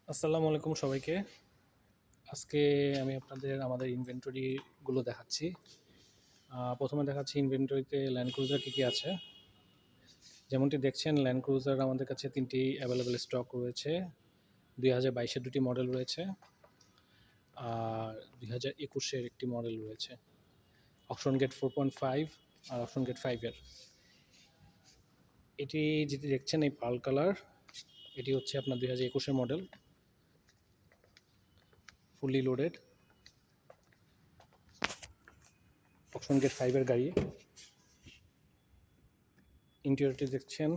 আসসালামু আলাইকুম সবাইকে। আজকে আমি আপনাদের আমাদের ইনভেন্টরিগুলো দেখাচ্ছি। প্রথমে দেখাচ্ছি ইনভেন্টরিতে ল্যান্ড ক্রুজার কী কী আছে। যেমনটি দেখছেন ল্যান্ড ক্রুজার আমাদের কাছে ৩টি অ্যাভেলেবেল স্টক রয়েছে। ২০২২-এর ২টি মডেল রয়েছে, আর ২০২১-এর একটি মডেল রয়েছে। অকশন গেট 4.5 আর অকশন গেট 5-এর। এটি যেটি দেখছেন এই পার্ল কালার, এটি হচ্ছে আপনার ২০২১-এর model, fully loaded auction grade 5-এর গাড়ি। ইন্টেরিয়রটি দেখছেন,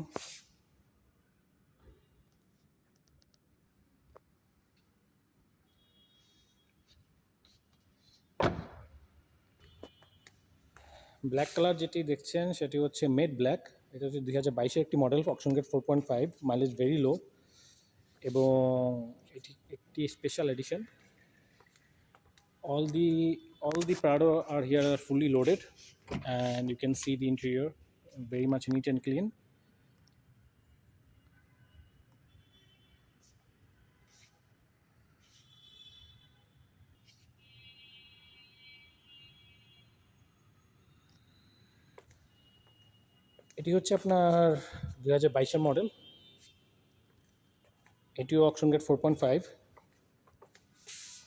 ব্ল্যাক কালার যেটি দেখছেন সেটি হচ্ছে মেড ব্ল্যাক। এটা হচ্ছে ২০২২-এর একটি model, auction grade 4.5, mileage very low, এবং এটি একটি special edition. all the Prado are here are fully loaded, and you can see the interior very much neat and clean. এটি হচ্ছে আপনার ২০২২-এর মডেল, এটিও অকশন গেট 4.5।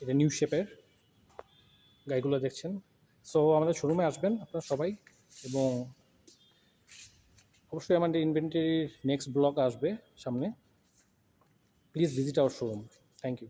এটা নিউ শেপের গাড়িগুলো দেখছেন। সো আমাদের শোরুমে আসবেন আপনারা সবাই, এবং অবশ্যই আমাদের ইনভেন্টরির নেক্সট ব্লগ আসবে সামনে। Please visit our showroom. Thank you.